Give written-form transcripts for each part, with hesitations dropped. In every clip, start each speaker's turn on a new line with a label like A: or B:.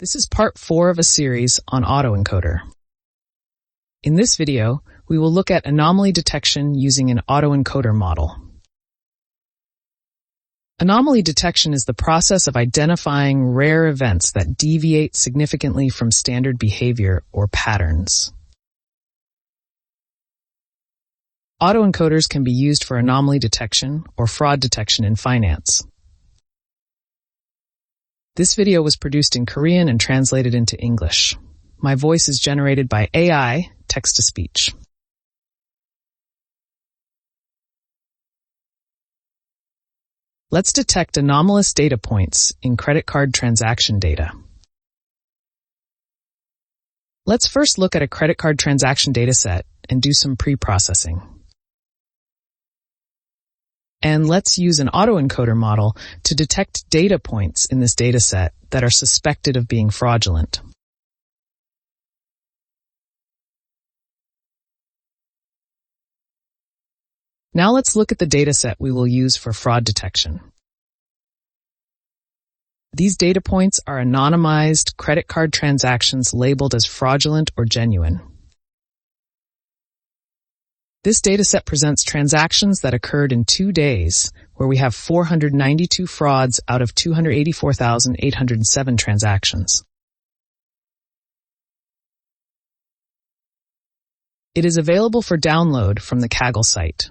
A: This is part 4 of a series on Autoencoder. In this video, we will look at anomaly detection using an autoencoder model. Anomaly detection is the process of identifying rare events that deviate significantly from standard behavior or patterns. Autoencoders can be used for anomaly detection or fraud detection in finance. This video was produced in Korean and translated into English. My voice is generated by AI, text-to-speech. Let's detect anomalous data points in credit card transaction data. Let's first look at a credit card transaction dataset and do some pre-processing. And let's use an autoencoder model to detect data points in this dataset that are suspected of being fraudulent. Now let's look at the dataset we will use for fraud detection. These data points are anonymized credit card transactions labeled as fraudulent or genuine. This dataset presents transactions that occurred in 2 days, where we have 492 frauds out of 284,807 transactions. It is available for download from the Kaggle site.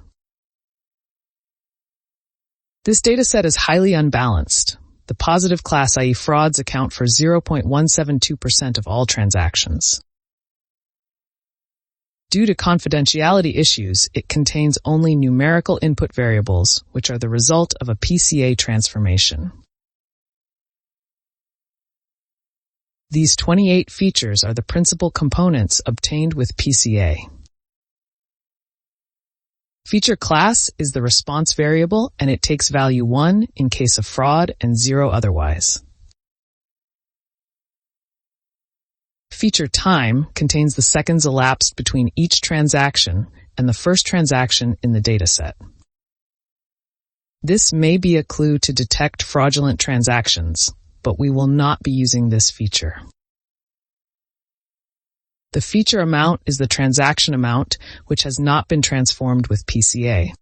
A: This dataset is highly unbalanced. The positive class, i.e. frauds, account for 0.172% of all transactions. Due to confidentiality issues, it contains only numerical input variables, which are the result of a PCA transformation. These 28 features are the principal components obtained with PCA. Feature class is the response variable, and it takes value 1 in case of fraud and 0 otherwise. Feature time contains the seconds elapsed between each transaction and the first transaction in the dataset. This may be a clue to detect fraudulent transactions, but we will not be using this feature. The feature amount is the transaction amount, which has not been transformed with PCA.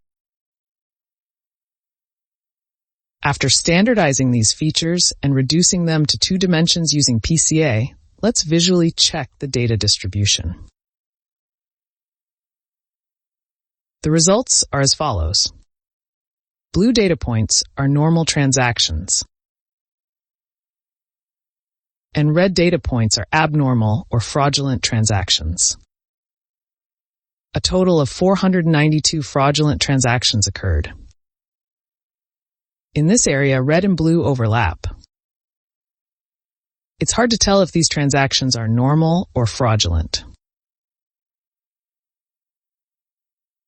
A: After standardizing these features and reducing them to 2 dimensions using PCA, let's visually check the data distribution. The results are as follows. Blue data points are normal transactions, and red data points are abnormal or fraudulent transactions. A total of 492 fraudulent transactions occurred. In this area, red and blue overlap. It's hard to tell if these transactions are normal or fraudulent.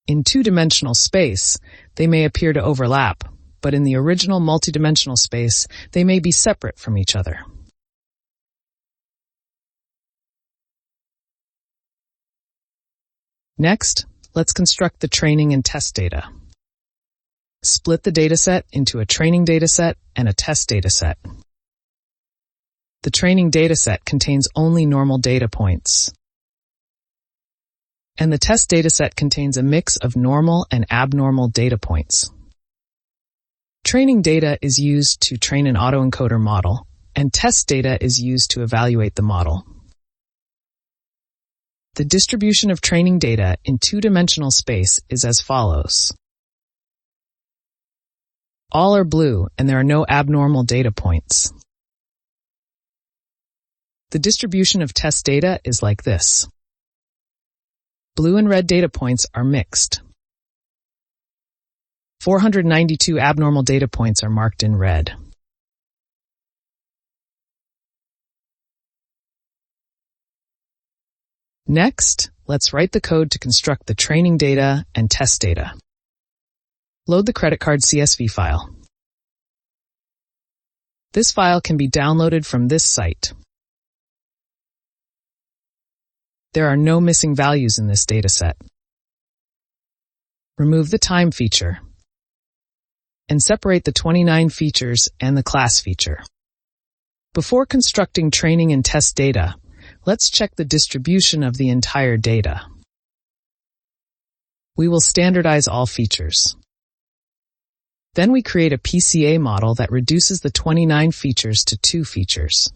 A: In 2-dimensional space, they may appear to overlap, but in the original multidimensional space, they may be separate from each other. Next, let's construct the training and test data. Split the dataset into a training dataset and a test dataset. The training dataset contains only normal data points, and the test dataset contains a mix of normal and abnormal data points. Training data is used to train an autoencoder model, and test data is used to evaluate the model. The distribution of training data in 2-dimensional space is as follows. All are blue, and there are no abnormal data points. The distribution of test data is like this. Blue and red data points are mixed. 492 abnormal data points are marked in red. Next, let's write the code to construct the training data and test data. Load the credit card CSV file. This file can be downloaded from this site. There are no missing values in this dataset. Remove the time feature and separate the 29 features and the class feature. Before constructing training and test data, let's check the distribution of the entire data. We will standardize all features. Then we create a PCA model that reduces the 29 features to 2 features.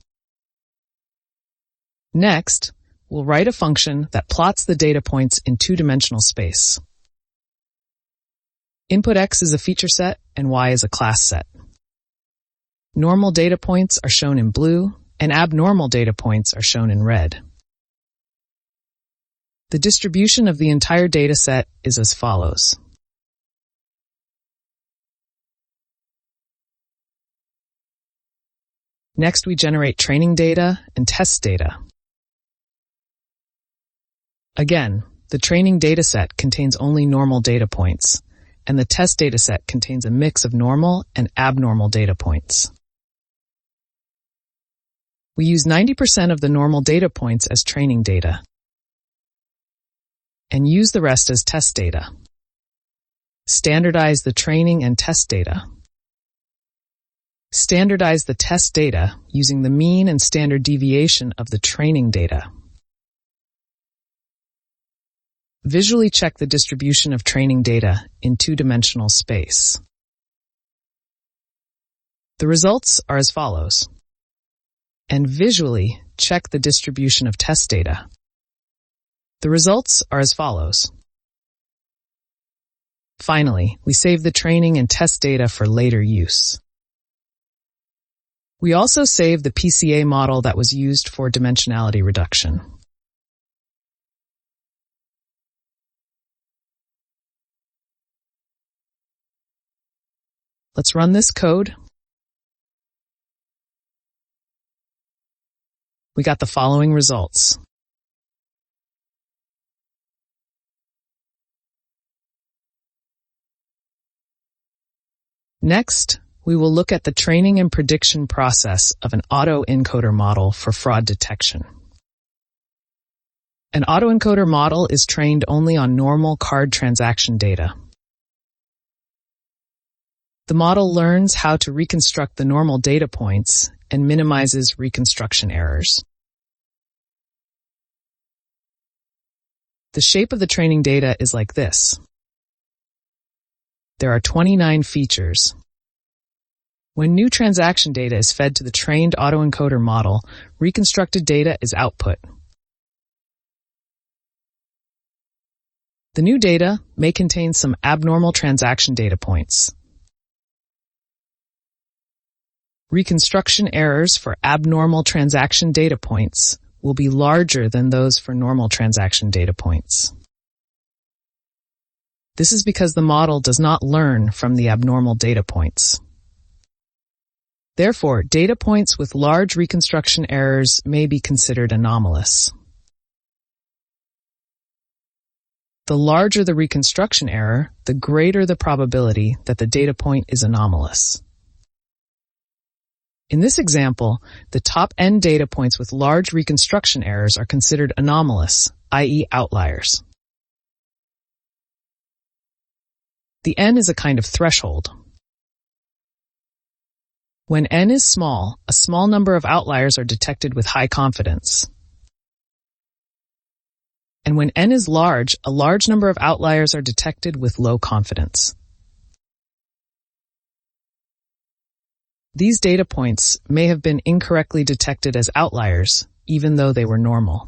A: Next, we'll write a function that plots the data points in two-dimensional space. Input X is a feature set and Y is a class set. Normal data points are shown in blue, and abnormal data points are shown in red. The distribution of the entire data set is as follows. Next, we generate training data and test data. Again, the training dataset contains only normal data points, and the test dataset contains a mix of normal and abnormal data points. We use 90% of the normal data points as training data, and use the rest as test data. Standardize the training and test data. Standardize the test data using the mean and standard deviation of the training data. Visually check the distribution of training data in two-dimensional space. The results are as follows. And visually check the distribution of test data. The results are as follows. Finally, we save the training and test data for later use. We also save the PCA model that was used for dimensionality reduction. Let's run this code. We got the following results. Next, we will look at the training and prediction process of an autoencoder model for fraud detection. An autoencoder model is trained only on normal card transaction data. The model learns how to reconstruct the normal data points and minimizes reconstruction errors. The shape of the training data is like this. There are 29 features. When new transaction data is fed to the trained autoencoder model, reconstructed data is output. The new data may contain some abnormal transaction data points. Reconstruction errors for abnormal transaction data points will be larger than those for normal transaction data points. This is because the model does not learn from the abnormal data points. Therefore, data points with large reconstruction errors may be considered anomalous. The larger the reconstruction error, the greater the probability that the data point is anomalous. In this example, the top n data points with large reconstruction errors are considered anomalous, i.e. outliers. The n is a kind of threshold. When n is small, a small number of outliers are detected with high confidence. And when n is large, a large number of outliers are detected with low confidence. These data points may have been incorrectly detected as outliers, even though they were normal.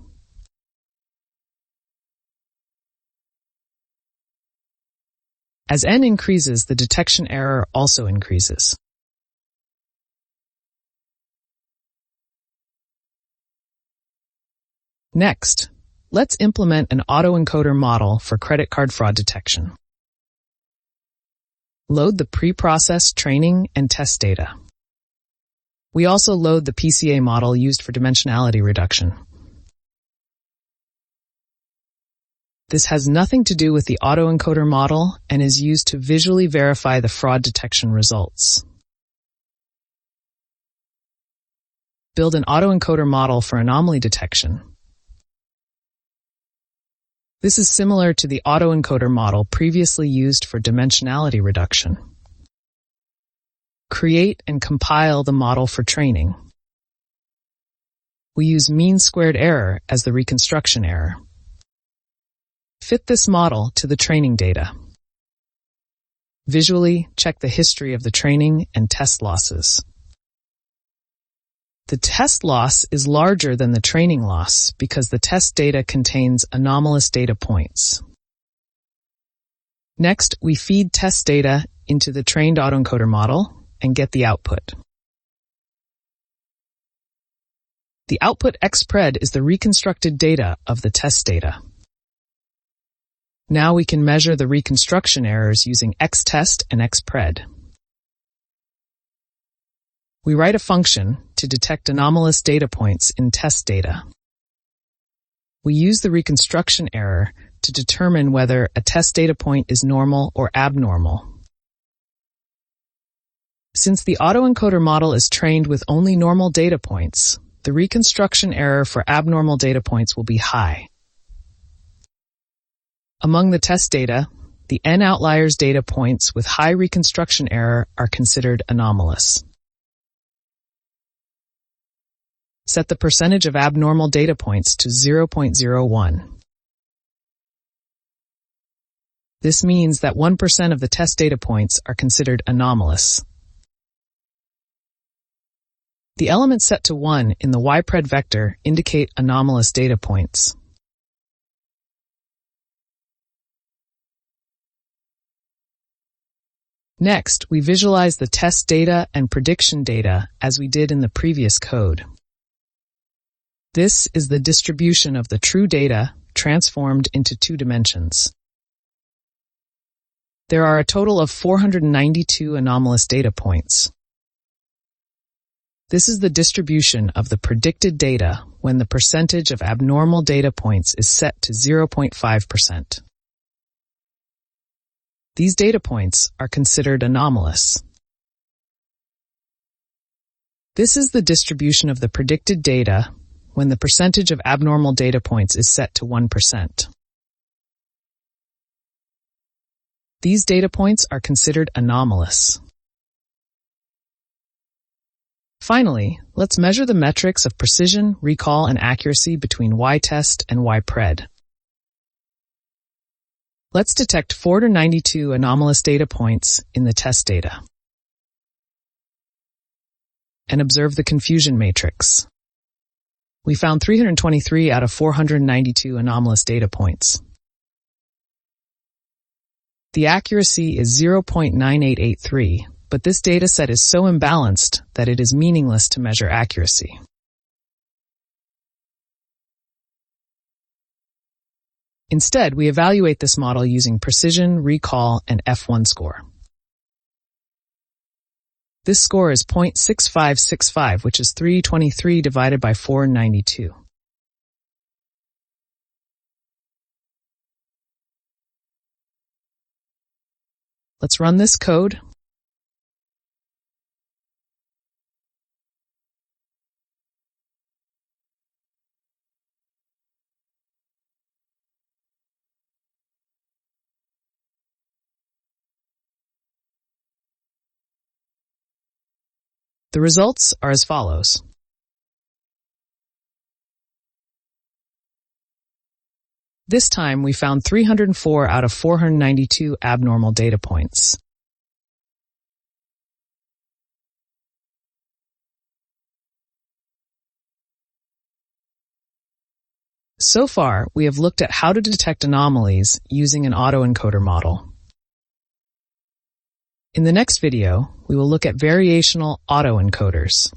A: As n increases, the detection error also increases. Next, let's implement an autoencoder model for credit card fraud detection. Load the pre-processed training and test data. We also load the PCA model used for dimensionality reduction. This has nothing to do with the autoencoder model and is used to visually verify the fraud detection results. Build an autoencoder model for anomaly detection. This is similar to the autoencoder model previously used for dimensionality reduction. Create and compile the model for training. We use mean squared error as the reconstruction error. Fit this model to the training data. Visually, check the history of the training and test losses. The test loss is larger than the training loss because the test data contains anomalous data points. Next, we feed test data into the trained autoencoder model and get the output. The output XPred is the reconstructed data of the test data. Now we can measure the reconstruction errors using XTest and XPred. We write a function to detect anomalous data points in test data. We use the reconstruction error to determine whether a test data point is normal or abnormal. Since the autoencoder model is trained with only normal data points, the reconstruction error for abnormal data points will be high. Among the test data, the N outliers data points with high reconstruction error are considered anomalous. Set the percentage of abnormal data points to 0.01. This means that 1% of the test data points are considered anomalous. The elements set to 1 in the YPred vector indicate anomalous data points. Next, we visualize the test data and prediction data as we did in the previous code. This is the distribution of the true data transformed into 2 dimensions. There are a total of 492 anomalous data points. This is the distribution of the predicted data when the percentage of abnormal data points is set to 0.5%. These data points are considered anomalous. This is the distribution of the predicted data when the percentage of abnormal data points is set to 1%. These data points are considered anomalous. Finally, let's measure the metrics of precision, recall, and accuracy between YTest and YPred. Let's detect 492 anomalous data points in the test data and observe the confusion matrix. We found 323 out of 492 anomalous data points. The accuracy is 0.9883, but this dataset is so imbalanced that it is meaningless to measure accuracy. Instead, we evaluate this model using precision, recall, and F1 score. This score is 0.6565, which is 323 divided by 492. Let's run this code. The results are as follows. This time we found 304 out of 492 abnormal data points. So far, we have looked at how to detect anomalies using an autoencoder model. In the next video, we will look at variational autoencoders.